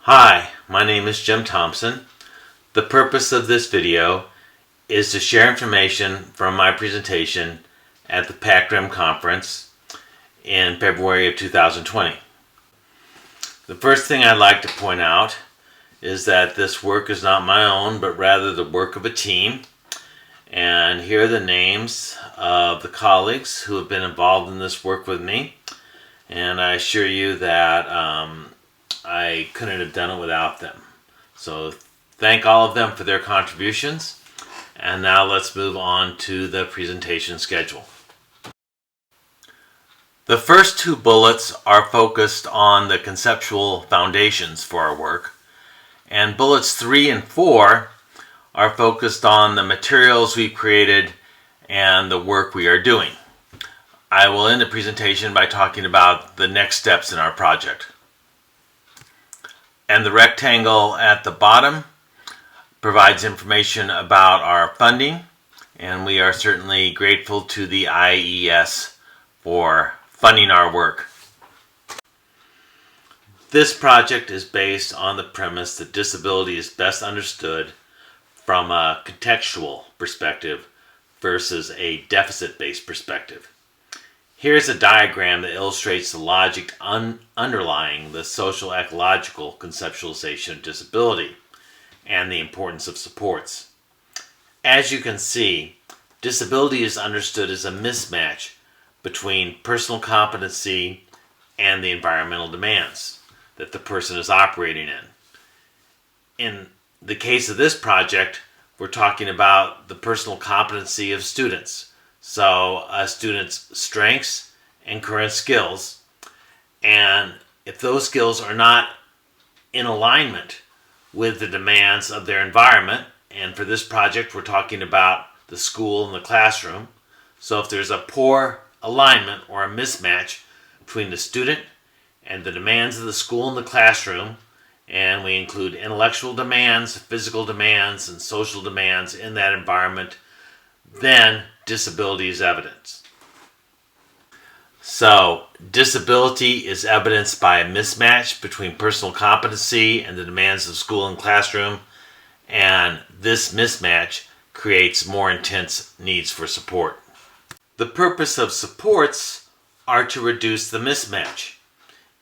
Hi, my name is Jim Thompson. The purpose of this video is to share information from my presentation at the PACRIM Conference in February of 2020. The first thing I'd like to point out is that this work is not my own, but rather the work of a team. And here are the names of the colleagues who have been involved in this work with me. And I assure you that I couldn't have done it without them. So thank all of them for their contributions. And now let's move on to the presentation schedule. The first two bullets are focused on the conceptual foundations for our work. And bullets 3 and 4 are focused on the materials we've created and the work we are doing. I will end the presentation by talking about the next steps in our project. And the rectangle at the bottom provides information about our funding, and we are certainly grateful to the IES for funding our work. This project is based on the premise that disability is best understood from a contextual perspective versus a deficit-based perspective. Here's a diagram that illustrates the logic underlying the social ecological conceptualization of disability and the importance of supports. As you can see, disability is understood as a mismatch between personal competency and the environmental demands that the person is operating in. In the case of this project, we're talking about the personal competency of students. So a student's strengths and current skills, and if those skills are not in alignment with the demands of their environment, and for this project we're talking about the school and the classroom, so if there's a poor alignment or a mismatch between the student and the demands of the school and the classroom, and we include intellectual demands, physical demands, and social demands in that environment, then disability is evident. So, disability is evidenced by a mismatch between personal competency and the demands of school and classroom, and this mismatch creates more intense needs for support. The purpose of supports are to reduce the mismatch.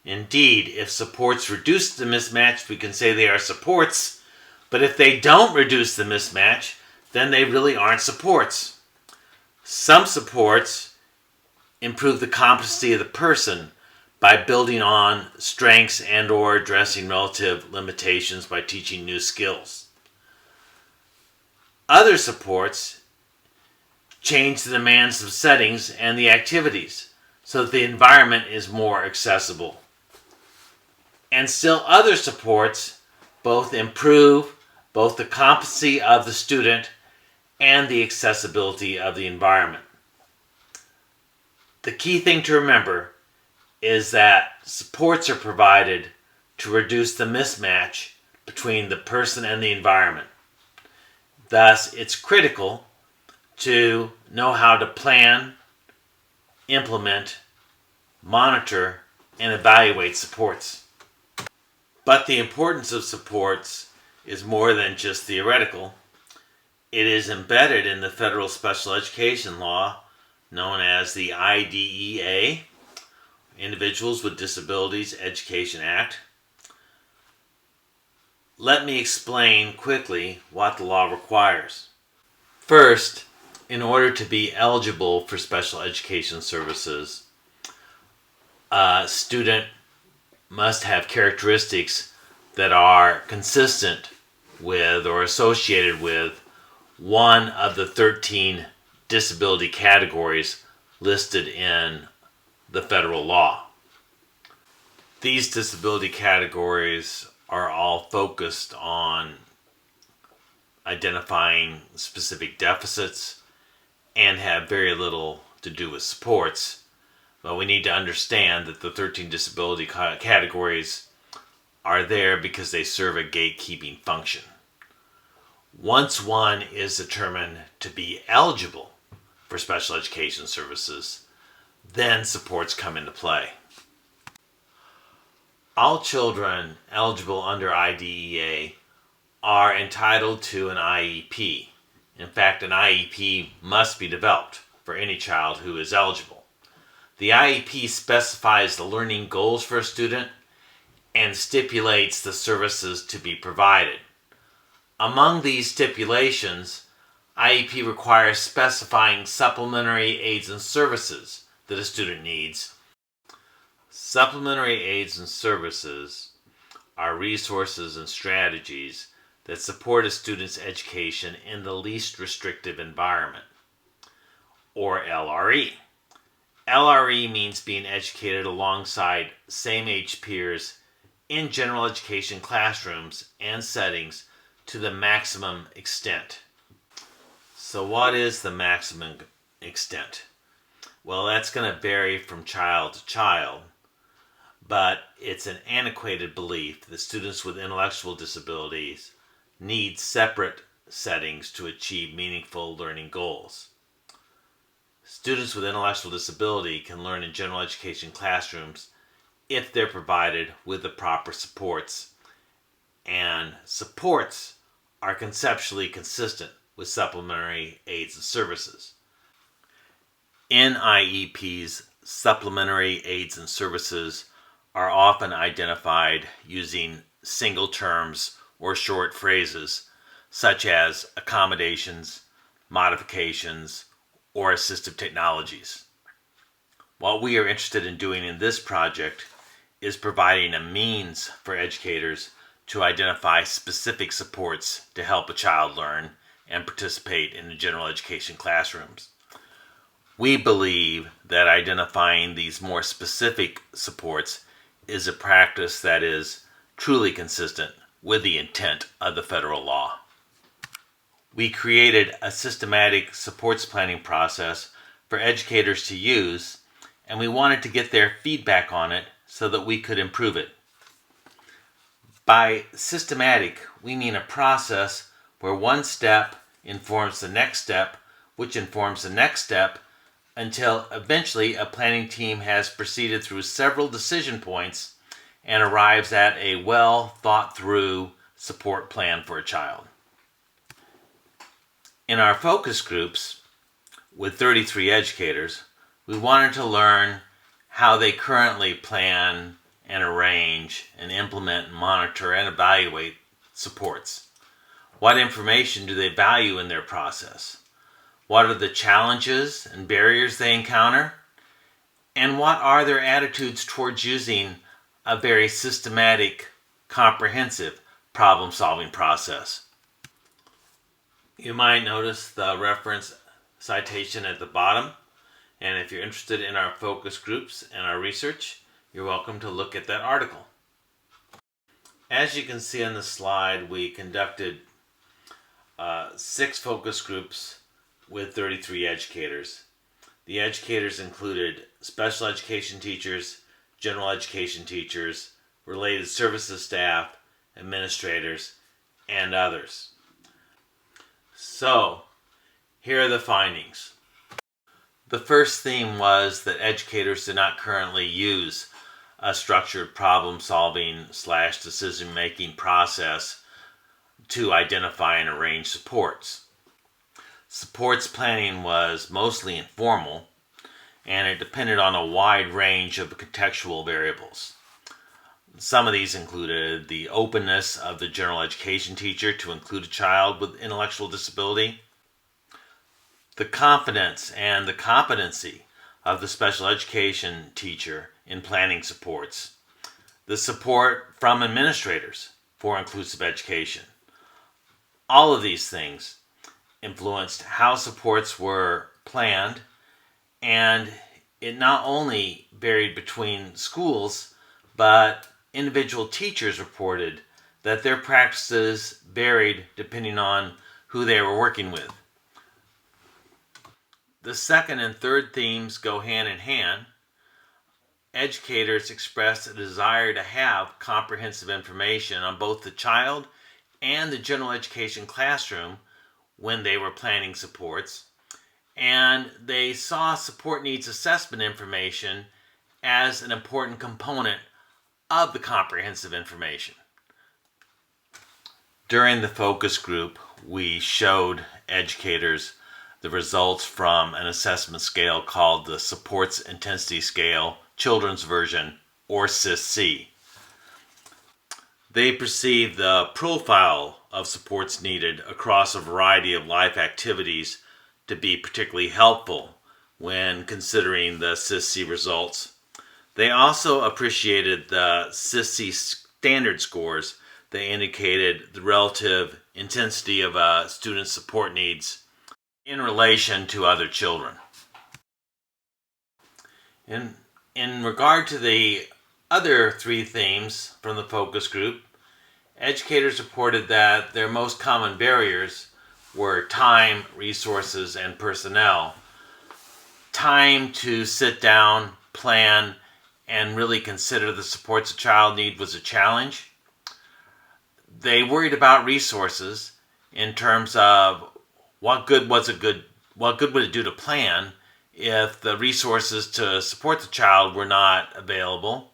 Indeed, if supports reduce the mismatch, we can say they are supports, but if they don't reduce the mismatch, then they really aren't supports. Some supports improve the competency of the person by building on strengths and or addressing relative limitations by teaching new skills. Other supports change the demands of settings and the activities so that the environment is more accessible. And still other supports both improve both the competency of the student and the accessibility of the environment. The key thing to remember is that supports are provided to reduce the mismatch between the person and the environment. Thus, it's critical to know how to plan, implement, monitor, and evaluate supports. But the importance of supports is more than just theoretical. It is embedded in the federal special education law known as the IDEA, Individuals with Disabilities Education Act. Let me explain quickly what the law requires. First, in order to be eligible for special education services, a student must have characteristics that are consistent with or associated with one of the 13 disability categories listed in the federal law. These disability categories are all focused on identifying specific deficits and have very little to do with supports. But we need to understand that the 13 disability categories are there because they serve a gatekeeping function. Once one is determined to be eligible for special education services, then supports come into play. All children eligible under IDEA are entitled to an IEP. In fact, an IEP must be developed for any child who is eligible. The IEP specifies the learning goals for a student and stipulates the services to be provided. Among these stipulations, IEP requires specifying supplementary aids and services that a student needs. Supplementary aids and services are resources and strategies that support a student's education in the least restrictive environment, or LRE. LRE means being educated alongside same-age peers in general education classrooms and settings to the maximum extent. So what is the maximum extent? Well, that's going to vary from child to child, but it's an antiquated belief that students with intellectual disabilities need separate settings to achieve meaningful learning goals. Students with intellectual disability can learn in general education classrooms if they're provided with the proper supports, and supports are conceptually consistent with supplementary aids and services. In IEPs, supplementary aids and services are often identified using single terms or short phrases such as accommodations, modifications, or assistive technologies. What we are interested in doing in this project is providing a means for educators to identify specific supports to help a child learn and participate in the general education classrooms. We believe that identifying these more specific supports is a practice that is truly consistent with the intent of the federal law. We created a systematic supports planning process for educators to use, and we wanted to get their feedback on it so that we could improve it. By systematic, we mean a process where one step informs the next step, which informs the next step, until eventually a planning team has proceeded through several decision points and arrives at a well thought through support plan for a child. In our focus groups, with 33 educators, we wanted to learn how they currently plan and arrange and implement and monitor and evaluate supports. What information do they value in their process? What are the challenges and barriers they encounter? And what are their attitudes towards using a very systematic, comprehensive problem-solving process? You might notice the reference citation at the bottom, and if you're interested in our focus groups and our research, you're welcome to look at that article. As you can see on the slide, we conducted 6 focus groups with 33 educators. The educators included special education teachers, general education teachers, related services staff, administrators, and others. So, here are the findings. The first theme was that educators do not currently use a structured problem-solving / decision-making process to identify and arrange supports. Supports planning was mostly informal, and it depended on a wide range of contextual variables. Some of these included the openness of the general education teacher to include a child with intellectual disability, the confidence and the competency of the special education teacher in planning supports, the support from administrators for inclusive education. All of these things influenced how supports were planned, and it not only varied between schools, but individual teachers reported that their practices varied depending on who they were working with. The second and third themes go hand in hand. Educators expressed a desire to have comprehensive information on both the child and the general education classroom when they were planning supports, and they saw support needs assessment information as an important component of the comprehensive information. During the focus group, we showed educators the results from an assessment scale called the Supports Intensity Scale, Children's Version, or SISC. They perceived the profile of supports needed across a variety of life activities to be particularly helpful when considering the SISC results. They also appreciated the SISC standard scores. They indicated the relative intensity of a student's support needs in relation to other children. In regard to the other three themes from the focus group, educators reported that their most common barriers were time, resources, and personnel. Time to sit down, plan, and really consider the supports a child needs was a challenge. They worried about resources in terms of what good would it do to plan if the resources to support the child were not available.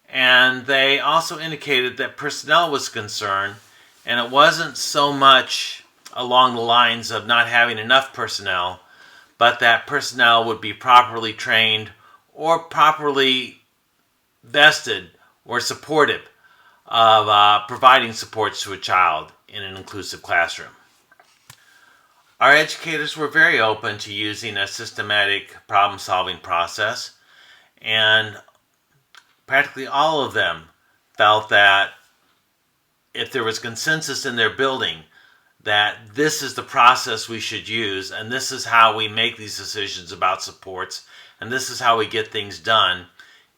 And they also indicated that personnel was a concern, and it wasn't so much along the lines of not having enough personnel, but that personnel would be properly trained or properly vested or supportive of providing supports to a child in an inclusive classroom. Our educators were very open to using a systematic problem-solving process, and practically all of them felt that if there was consensus in their building that this is the process we should use, and this is how we make these decisions about supports, and this is how we get things done,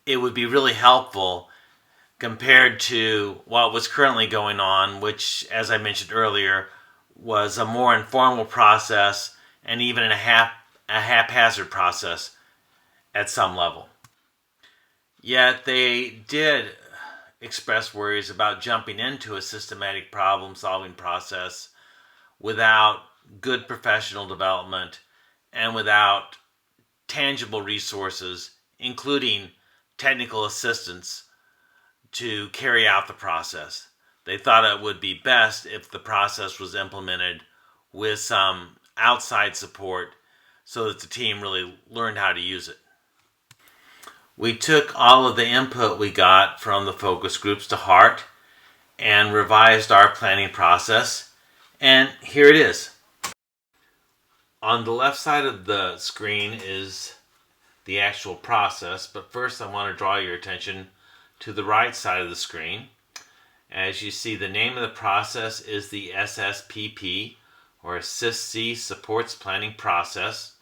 it would be really helpful compared to what was currently going on, which, as I mentioned earlier, was a more informal process and even a haphazard process at some level. Yet they did express worries about jumping into a systematic problem-solving process without good professional development and without tangible resources, including technical assistance, to carry out the process. They thought it would be best if the process was implemented with some outside support so that the team really learned how to use it. We took all of the input we got from the focus groups to heart and revised our planning process, and here it is. On the left side of the screen is the actual process, but first I want to draw your attention to the right side of the screen. As you see, the name of the process is the SSPP, or SISC Supports Planning Process,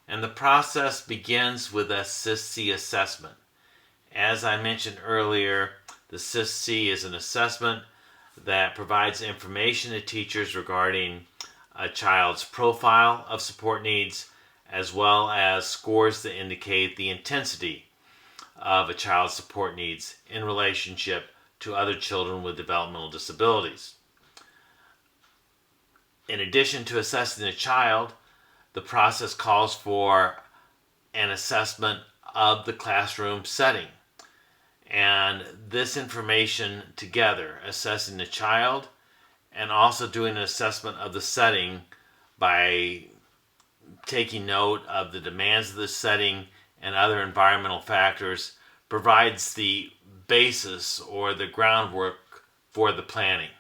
and the process begins with a SISC assessment. As I mentioned earlier, the SISC is an assessment that provides information to teachers regarding a child's profile of support needs, as well as scores that indicate the intensity of a child's support needs in relationship to other children with developmental disabilities. In addition to assessing a child, the process calls for an assessment of the classroom setting. And this information together, assessing the child and also doing an assessment of the setting by taking note of the demands of the setting and other environmental factors, provides the basis or the groundwork for the planning.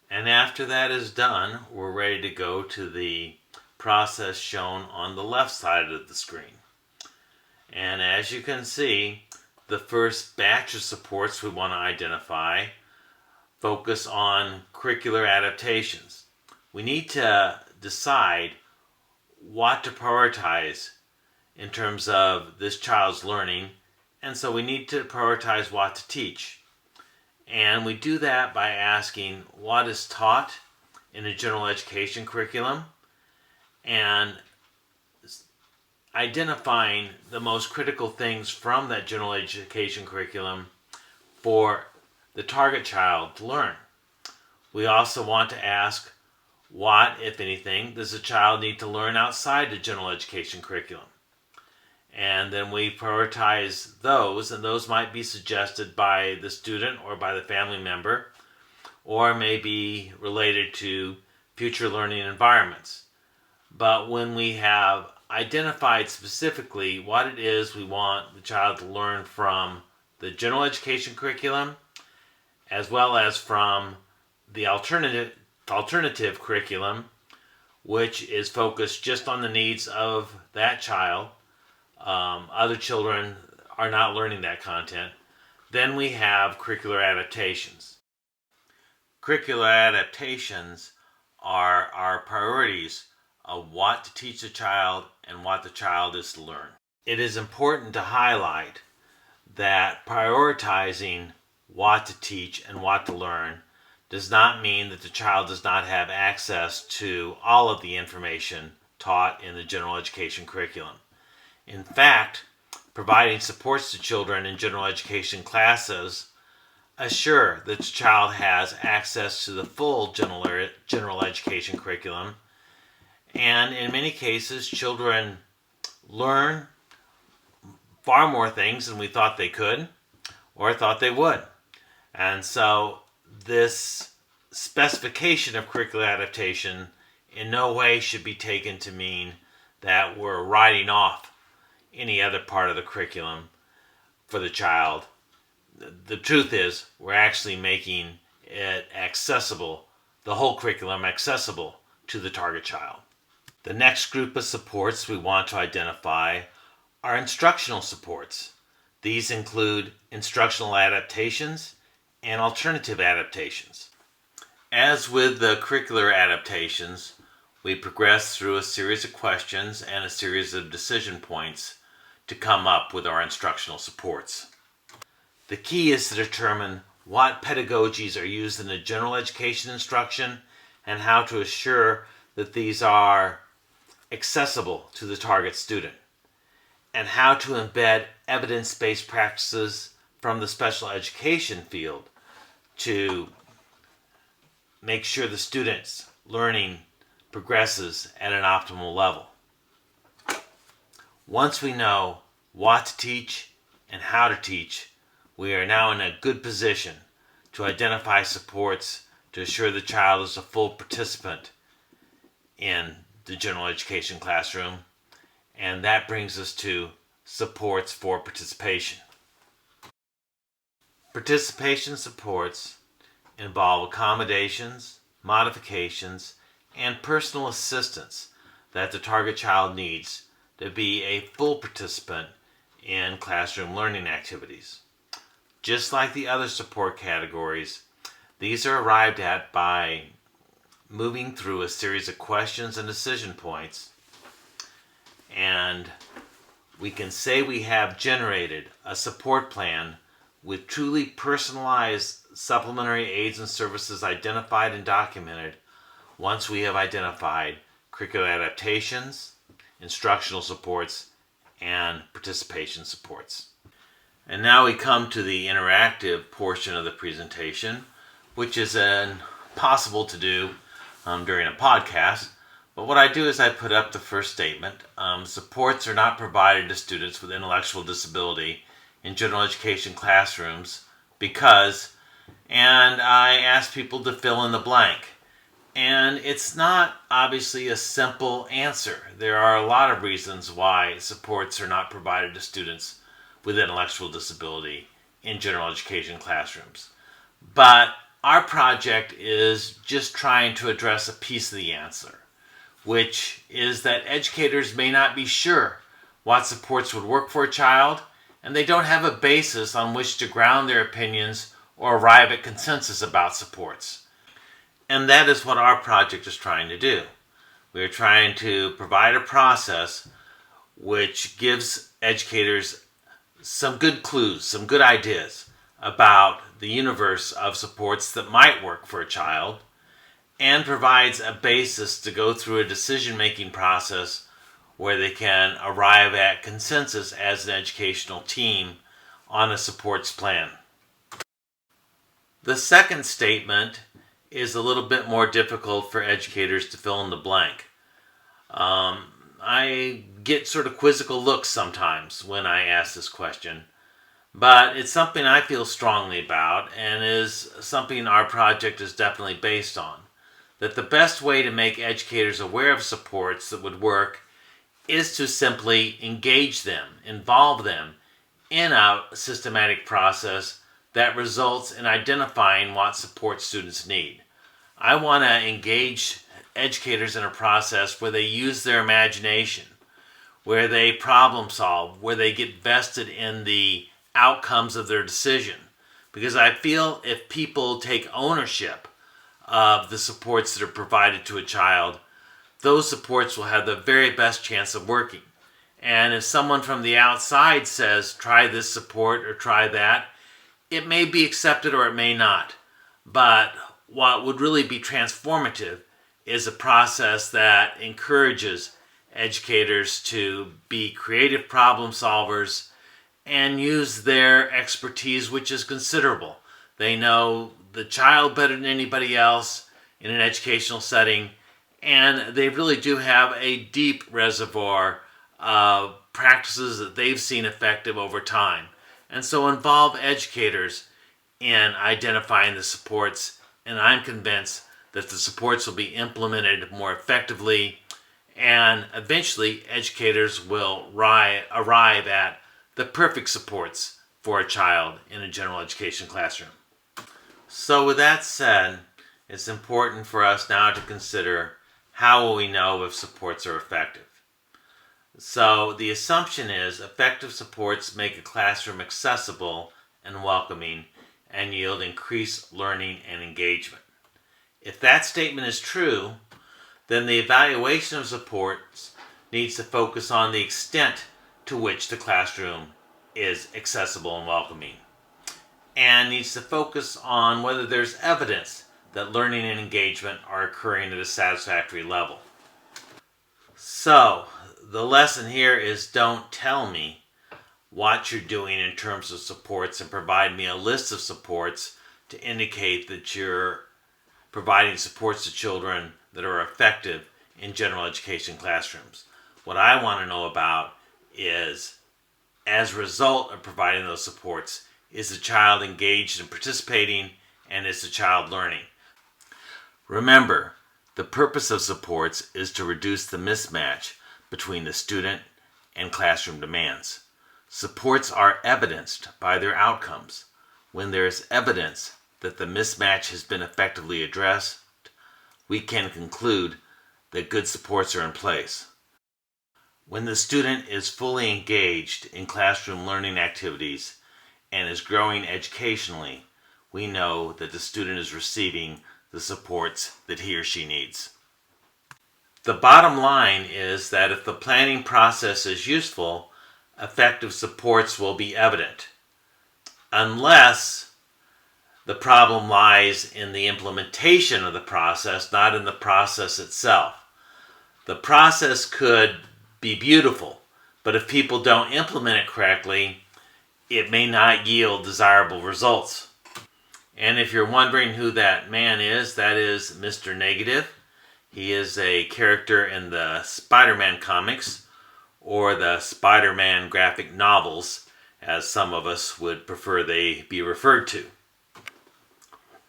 And after that is done, we're ready to go to the process shown on the left side of the screen. And as you can see, the first batch of supports we want to identify focus on curricular adaptations. We need to decide what to prioritize in terms of this child's learning, and so we need to prioritize what to teach. And we do that by asking what is taught in a general education curriculum and identifying the most critical things from that general education curriculum for the target child to learn. We also want to ask what, if anything, does a child need to learn outside the general education curriculum? And then we prioritize those, and those might be suggested by the student or by the family member, or may be related to future learning environments. But when we have identified specifically what it is we want the child to learn from the general education curriculum, as well as from the alternative curriculum, which is focused just on the needs of that child, other children are not learning that content, then we have curricular adaptations. Curricular adaptations are our priorities of what to teach the child and what the child is to learn. It is important to highlight that prioritizing what to teach and what to learn does not mean that the child does not have access to all of the information taught in the general education curriculum. In fact, providing supports to children in general education classes assure that the child has access to the full general education curriculum, and in many cases children learn far more things than we thought they could or thought they would. And so this specification of curricular adaptation in no way should be taken to mean that we're writing off any other part of the curriculum for the child. The truth is, we're actually making it accessible, the whole curriculum accessible to the target child. The next group of supports we want to identify are instructional supports. These include instructional adaptations and alternative adaptations. As with the curricular adaptations, we progress through a series of questions and a series of decision points to come up with our instructional supports. The key is to determine what pedagogies are used in the general education instruction and how to assure that these are accessible to the target student, and how to embed evidence-based practices from the special education field to make sure the student's learning progresses at an optimal level. Once we know what to teach and how to teach, we are now in a good position to identify supports to assure the child is a full participant in the general education classroom, and that brings us to supports for participation. Participation supports involve accommodations, modifications, and personal assistance that the target child needs to be a full participant in classroom learning activities. Just like the other support categories, these are arrived at by moving through a series of questions and decision points, and we can say we have generated a support plan with truly personalized supplementary aids and services identified and documented once we have identified curricular adaptations, instructional supports, and participation supports. And now we come to the interactive portion of the presentation, which is impossible to do during a podcast. But what I do is I put up the first statement. Supports are not provided to students with intellectual disability in general education classrooms because, and I ask people to fill in the blank. And it's not obviously a simple answer. There are a lot of reasons why supports are not provided to students with intellectual disability in general education classrooms. But our project is just trying to address a piece of the answer, which is that educators may not be sure what supports would work for a child, and they don't have a basis on which to ground their opinions or arrive at consensus about supports. And that is what our project is trying to do. We are trying to provide a process which gives educators some good clues, some good ideas about the universe of supports that might work for a child, and provides a basis to go through a decision-making process where they can arrive at consensus as an educational team on a supports plan. The second statement is a little bit more difficult for educators to fill in the blank. I get sort of quizzical looks sometimes when I ask this question. But it's something I feel strongly about and is something our project is definitely based on. That the best way to make educators aware of supports that would work is to simply engage them, involve them in a systematic process that results in identifying what support students need. I want to engage educators in a process where they use their imagination, where they problem solve, where they get vested in the outcomes of their decision. Because I feel if people take ownership of the supports that are provided to a child, those supports will have the very best chance of working. And if someone from the outside says, try this support or try that, it may be accepted or it may not. But what would really be transformative is a process that encourages educators to be creative problem solvers and use their expertise, which is considerable. They know the child better than anybody else in an educational setting, and they really do have a deep reservoir of practices that they've seen effective over time. And so involve educators in identifying the supports, and I'm convinced that the supports will be implemented more effectively, and eventually educators will arrive at the perfect supports for a child in a general education classroom. So with that said, it's important for us now to consider how will we know if supports are effective. So the assumption is effective supports make a classroom accessible and welcoming and yield increased learning and engagement. If that statement is true, then the evaluation of supports needs to focus on the extent to which the classroom is accessible and welcoming, and needs to focus on whether there's evidence that learning and engagement are occurring at a satisfactory level. So, the lesson here is don't tell me what you're doing in terms of supports and provide me a list of supports to indicate that you're providing supports to children that are effective in general education classrooms. What I want to know about is, as a result of providing those supports, is the child engaged in participating and is the child learning? Remember, the purpose of supports is to reduce the mismatch between the student and classroom demands. Supports are evidenced by their outcomes. When there is evidence that the mismatch has been effectively addressed, we can conclude that good supports are in place. When the student is fully engaged in classroom learning activities and is growing educationally, we know that the student is receiving the supports that he or she needs. The bottom line is that if the planning process is useful, effective supports will be evident, unless the problem lies in the implementation of the process, not in the process itself. The process could be beautiful, but if people don't implement it correctly, it may not yield desirable results. And if you're wondering who that man is, that is Mr. Negative. He is a character in the Spider-Man comics, or the Spider-Man graphic novels, as some of us would prefer they be referred to.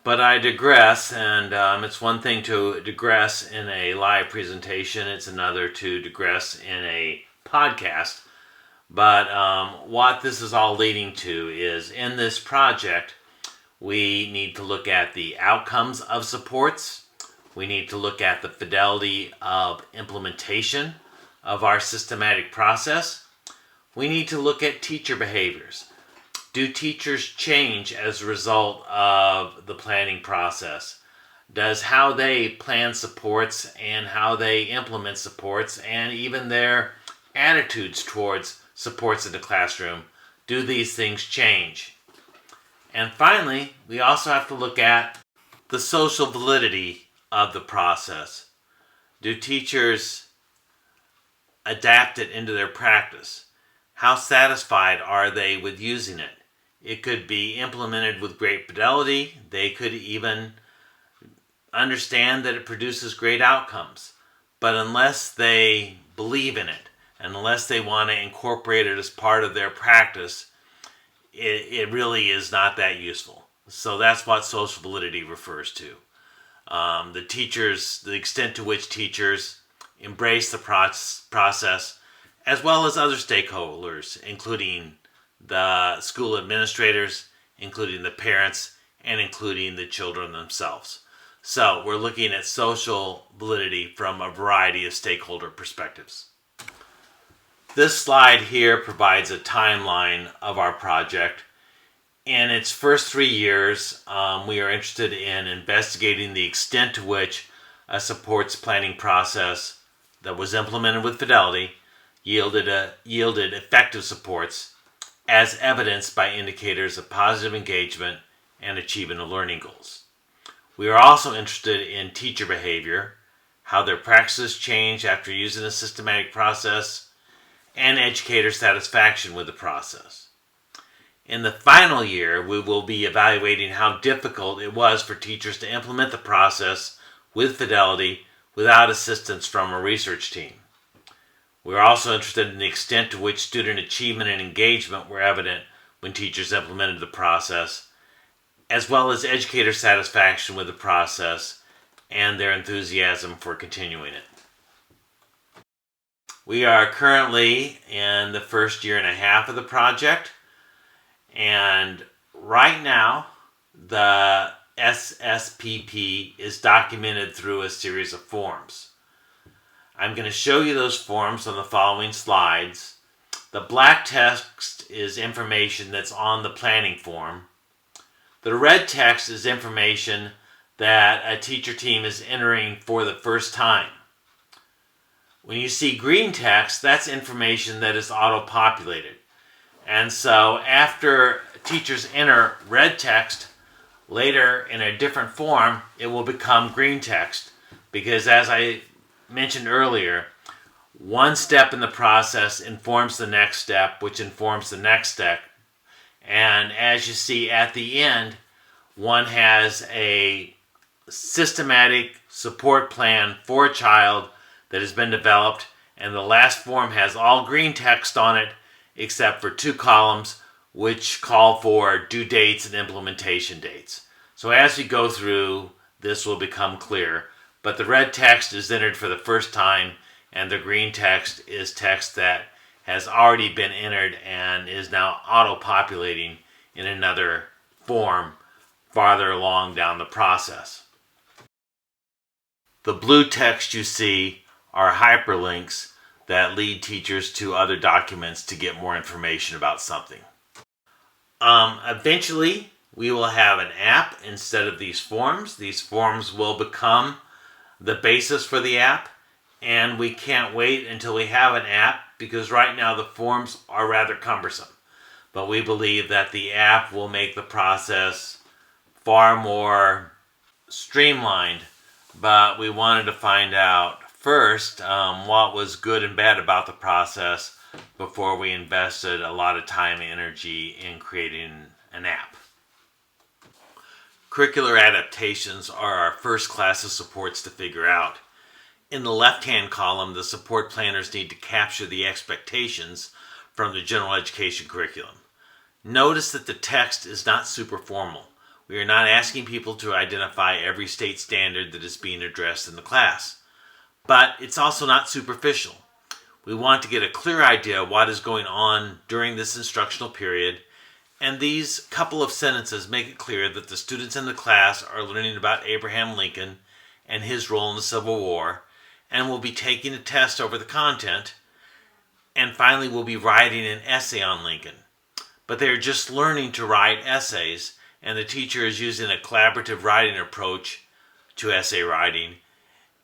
But I digress, and it's one thing to digress in a live presentation, it's another to digress in a podcast. But what this is all leading to is, in this project, we need to look at the outcomes of supports. We need to look at the fidelity of implementation of our systematic process. We need to look at teacher behaviors. Do teachers change as a result of the planning process? Does how they plan supports and how they implement supports and even their attitudes towards supports in the classroom, do these things change? And finally, we also have to look at the social validity of the process. Do teachers adapt it into their practice? How satisfied are they with using it? It could be implemented with great fidelity. They could even understand that it produces great outcomes. But unless they believe in it, and unless they want to incorporate it as part of their practice, it really is not that useful. So that's what social validity refers to. The extent to which teachers embrace the process, as well as other stakeholders, including the school administrators, including the parents, and including the children themselves. So we're looking at social validity from a variety of stakeholder perspectives. This slide here provides a timeline of our project. In its first 3 years, we are interested in investigating the extent to which a supports planning process that was implemented with fidelity yielded effective supports, as evidenced by indicators of positive engagement and achievement of learning goals. We are also interested in teacher behavior, how their practices change after using a systematic process, and educator satisfaction with the process. In the final year, we will be evaluating how difficult it was for teachers to implement the process with fidelity without assistance from a research team. We are also interested in the extent to which student achievement and engagement were evident when teachers implemented the process, as well as educator satisfaction with the process and their enthusiasm for continuing it. We are currently in the first year and a half of the project, and right now the SSPP is documented through a series of forms. I'm going to show you those forms on the following slides. The black text is information that's on the planning form. The red text is information that a teacher team is entering for the first time. When you see green text, that's information that is auto-populated. And so after teachers enter red text, later in a different form, it will become green text. Because as I mentioned earlier, one step in the process informs the next step, which informs the next step. And as you see at the end, one has a systematic support plan for a child that has been developed, and the last form has all green text on it except for 2 columns which call for due dates and implementation dates. So as we go through, this will become clear, but the red text is entered for the first time, and the green text is text that has already been entered and is now auto-populating in another form farther along down the process. The blue text you see are hyperlinks that lead teachers to other documents to get more information about something. Eventually, we will have an app instead of these forms. These forms will become the basis for the app, and we can't wait until we have an app because right now the forms are rather cumbersome. But we believe that the app will make the process far more streamlined, but we wanted to find out first what was good and bad about the process before we invested a lot of time and energy in creating an app. Curricular adaptations are our first class of supports to figure out. In the left-hand column, the support planners need to capture the expectations from the general education curriculum. Notice that the text is not super formal. We are not asking people to identify every state standard that is being addressed in the class. But it's also not superficial. We want to get a clear idea of what is going on during this instructional period, and these couple of sentences make it clear that the students in the class are learning about Abraham Lincoln and his role in the Civil War, and will be taking a test over the content, and finally will be writing an essay on Lincoln. But they're just learning to write essays, and the teacher is using a collaborative writing approach to essay writing,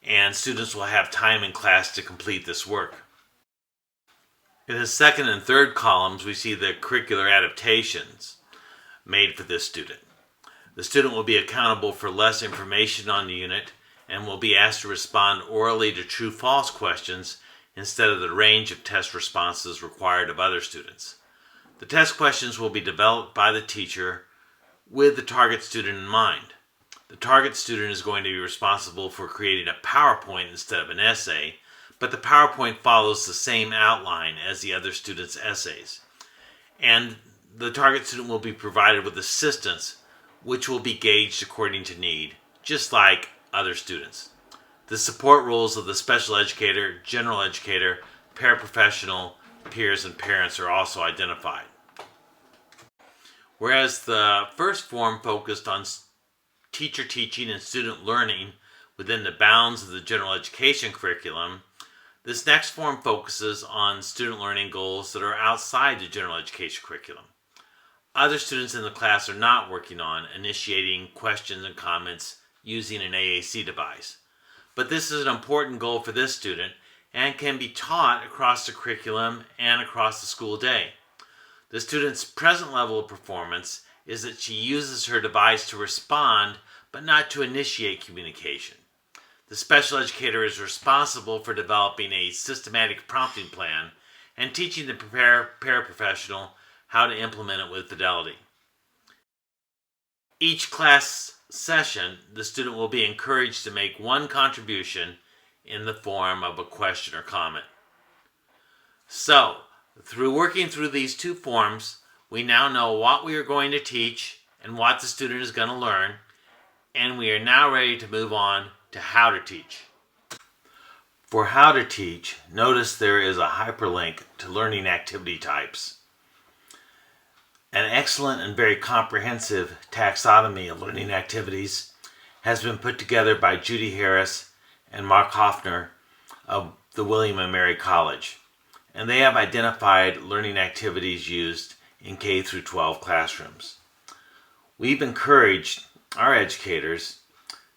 and students will have time in class to complete this work. In the second and third columns, we see the curricular adaptations made for this student. The student will be accountable for less information on the unit and will be asked to respond orally to true-false questions instead of the range of test responses required of other students. The test questions will be developed by the teacher with the target student in mind. The target student is going to be responsible for creating a PowerPoint instead of an essay, but the PowerPoint follows the same outline as the other students' essays. And the target student will be provided with assistance, which will be gauged according to need, just like other students. The support roles of the special educator, general educator, paraprofessional, peers, and parents are also identified. Whereas the first form focused on teacher teaching and student learning within the bounds of the general education curriculum, this next form focuses on student learning goals that are outside the general education curriculum. Other students in the class are not working on initiating questions and comments using an AAC device. But this is an important goal for this student and can be taught across the curriculum and across the school day. The student's present level of performance is that she uses her device to respond, but not to initiate communication. The special educator is responsible for developing a systematic prompting plan and teaching the paraprofessional how to implement it with fidelity. Each class session, the student will be encouraged to make one contribution in the form of a question or comment. So, through working through these two forms, we now know what we are going to teach and what the student is going to learn, and we are now ready to move on to how to teach. For how to teach, notice there is a hyperlink to learning activity types. An excellent and very comprehensive taxonomy of learning activities has been put together by Judy Harris and Mark Hoffner of the William & Mary College, and they have identified learning activities used in K through 12 classrooms. We've encouraged our educators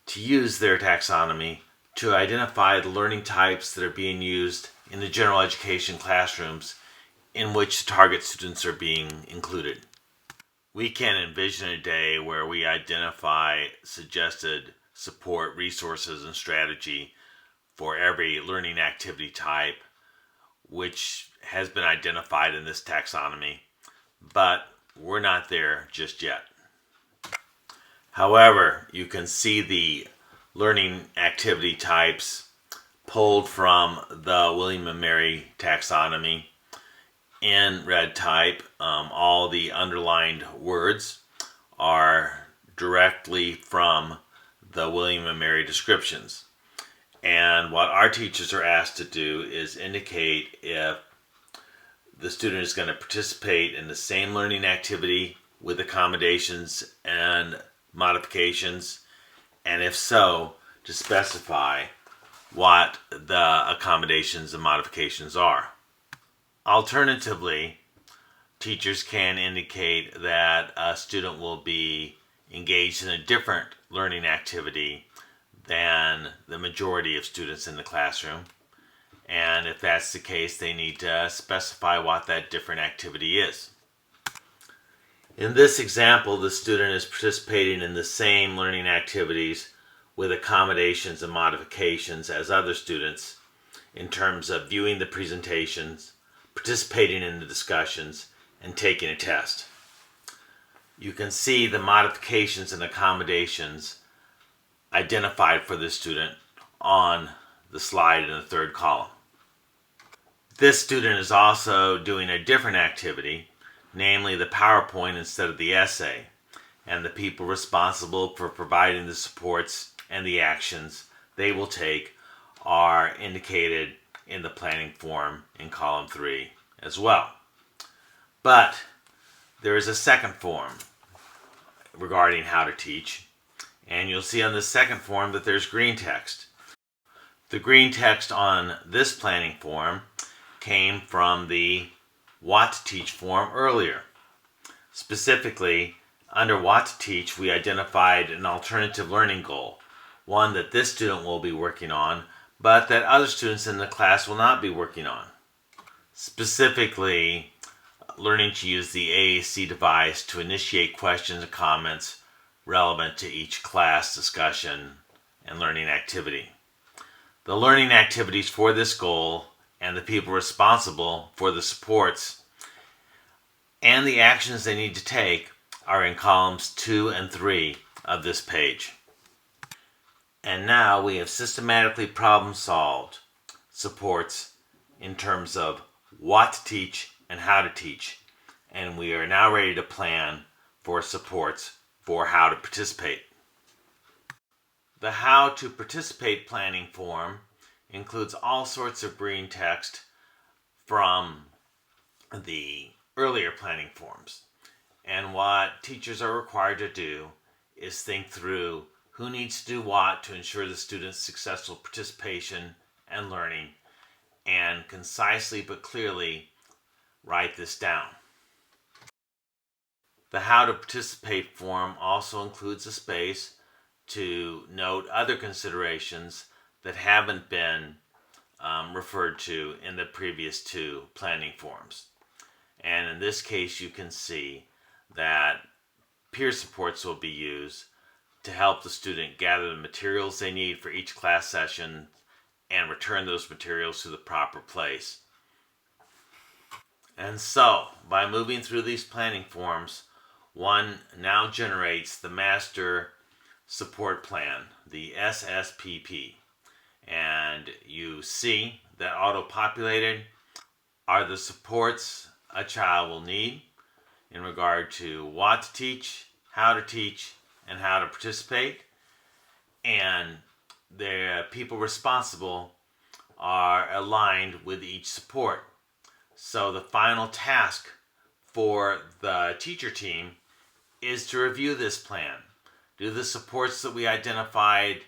to use their taxonomy to identify the learning types that are being used in the general education classrooms in which target students are being included. We can envision a day where we identify suggested support, resources, and strategy for every learning activity type which has been identified in this taxonomy, but we're not there just yet. However, you can see the learning activity types pulled from the William & Mary taxonomy in red type. All the underlined words are directly from the William & Mary descriptions. And what our teachers are asked to do is indicate if the student is going to participate in the same learning activity with accommodations and modifications, and if so, to specify what the accommodations and modifications are. Alternatively, teachers can indicate that a student will be engaged in a different learning activity than the majority of students in the classroom, and if that's the case, they need to specify what that different activity is. In this example, the student is participating in the same learning activities with accommodations and modifications as other students in terms of viewing the presentations, participating in the discussions, and taking a test. You can see the modifications and accommodations identified for this student on the slide in the third column. This student is also doing a different activity, namely the PowerPoint instead of the essay, and the people responsible for providing the supports and the actions they will take are indicated in the planning form in column 3 as well. But there is a second form regarding how to teach, and you'll see on the second form that there's green text. The green text on this planning form came from the What to Teach form earlier. Specifically, under What to Teach, we identified an alternative learning goal, one that this student will be working on, but that other students in the class will not be working on. Specifically, learning to use the AAC device to initiate questions and comments relevant to each class discussion and learning activity. The learning activities for this goal and the people responsible for the supports and the actions they need to take are in columns 2 and 3 of this page. And now we have systematically problem solved supports in terms of what to teach and how to teach. And we are now ready to plan for supports for how to participate. The How to Participate planning form includes all sorts of green text from the earlier planning forms. And what teachers are required to do is think through who needs to do what to ensure the student's successful participation and learning, and concisely but clearly write this down. The How to Participate form also includes a space to note other considerations that haven't been referred to in the previous two planning forms. And in this case, you can see that peer supports will be used to help the student gather the materials they need for each class session and return those materials to the proper place. And so, by moving through these planning forms, one now generates the Master Support Plan, the SSPP. And you see that auto-populated are the supports a child will need in regard to what to teach, how to teach, and how to participate. And the people responsible are aligned with each support. So the final task for the teacher team is to review this plan. Do the supports that we identified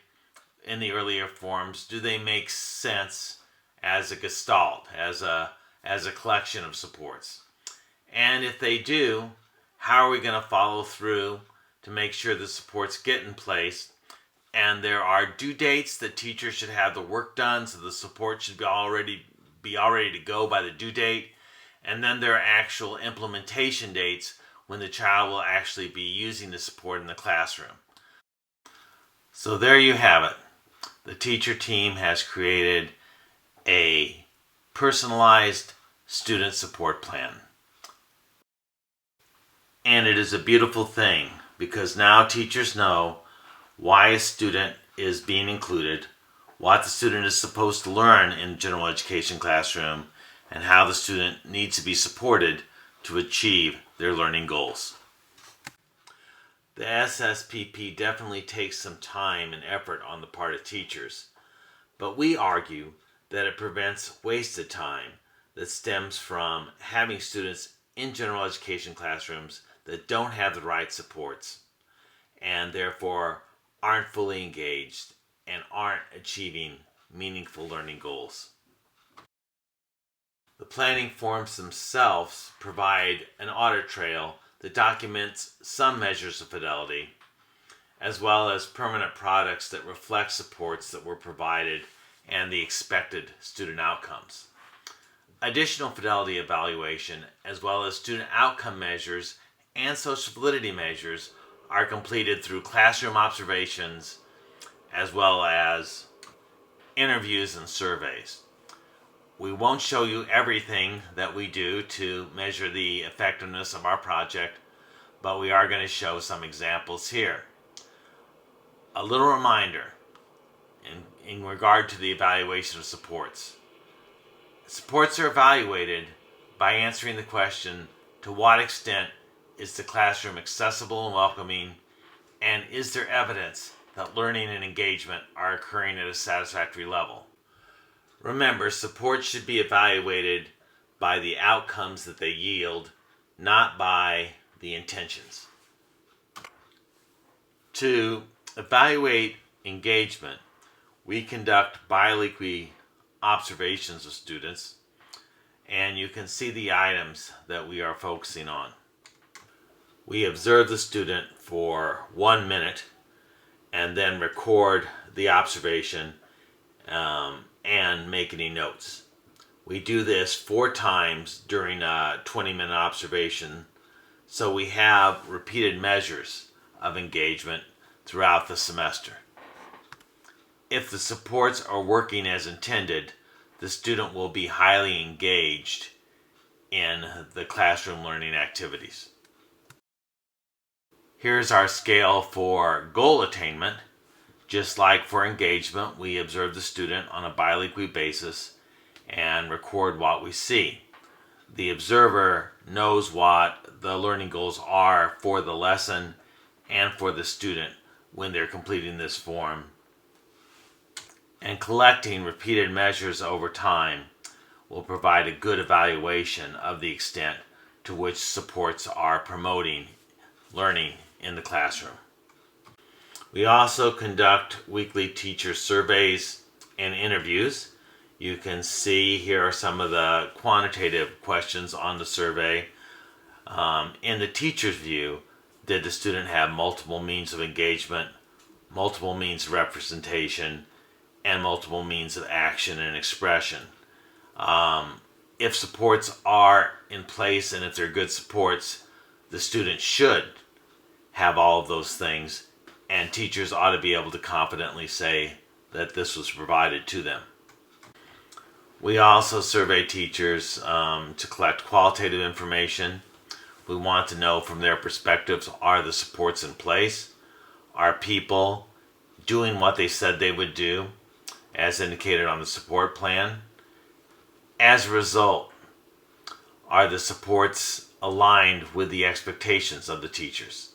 in the earlier forms, do they make sense as a gestalt, as a collection of supports? And if they do, how are we going to follow through to make sure the supports get in place? And there are due dates that teachers should have the work done, so the support should be all ready to go by the due date. And then there are actual implementation dates when the child will actually be using the support in the classroom. So there you have it. The teacher team has created a personalized student support plan. And it is a beautiful thing because now teachers know why a student is being included, what the student is supposed to learn in a general education classroom, and how the student needs to be supported to achieve their learning goals. The SSPP definitely takes some time and effort on the part of teachers, but we argue that it prevents wasted time that stems from having students in general education classrooms that don't have the right supports and therefore aren't fully engaged and aren't achieving meaningful learning goals. The planning forms themselves provide an audit trail that documents some measures of fidelity, as well as permanent products that reflect supports that were provided and the expected student outcomes. Additional fidelity evaluation, as well as student outcome measures and social validity measures, are completed through classroom observations, as well as interviews and surveys. We won't show you everything that we do to measure the effectiveness of our project, but we are going to show some examples here. A little reminder in regard to the evaluation of supports. Supports are evaluated by answering the question, to what extent is the classroom accessible and welcoming, and is there evidence that learning and engagement are occurring at a satisfactory level? Remember, supports should be evaluated by the outcomes that they yield, not by the intentions. To evaluate engagement, we conduct biweekly observations of students, and you can see the items that we are focusing on. We observe the student for 1 minute and then record the observation and make any notes. We do this 4 times during a 20-minute observation, so we have repeated measures of engagement throughout the semester. If the supports are working as intended, the student will be highly engaged in the classroom learning activities. Here's our scale for goal attainment. Just like for engagement, we observe the student on a biweekly basis and record what we see. The observer knows what the learning goals are for the lesson and for the student when they're completing this form. And collecting repeated measures over time will provide a good evaluation of the extent to which supports are promoting learning in the classroom. We also conduct weekly teacher surveys and interviews. You can see here are some of the quantitative questions on the survey. In the teacher's view, did the student have multiple means of engagement, multiple means of representation, and multiple means of action and expression? If supports are in place and if they're good supports, the student should have all of those things, and teachers ought to be able to confidently say that this was provided to them. We also survey teachers to collect qualitative information. We want to know from their perspectives, are the supports in place? Are people doing what they said they would do, as indicated on the support plan? As a result, are the supports aligned with the expectations of the teachers?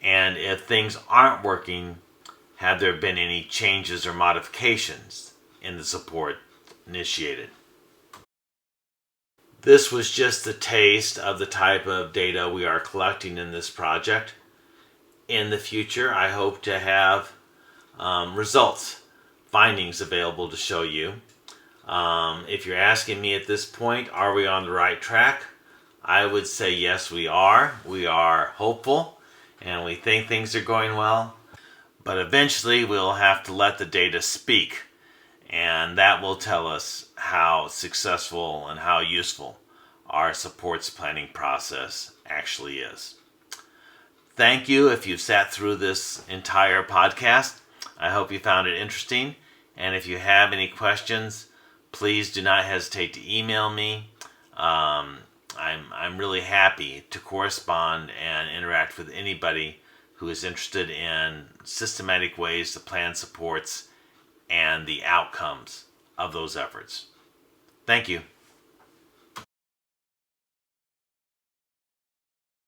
And if things aren't working, have there been any changes or modifications in the support initiated? This was just a taste of the type of data we are collecting in this project. In the future, I hope to have results, findings available to show you. If you're asking me at this point, are we on the right track? I would say yes, we are. We are hopeful and we think things are going well. But eventually we'll have to let the data speak, and that will tell us how successful and how useful our supports planning process actually is. Thank you if you've sat through this entire podcast. I hope you found it interesting. And if you have any questions, please do not hesitate to email me. I'm really happy to correspond and interact with anybody who is interested in systematic ways to plan supports and the outcomes of those efforts. Thank you.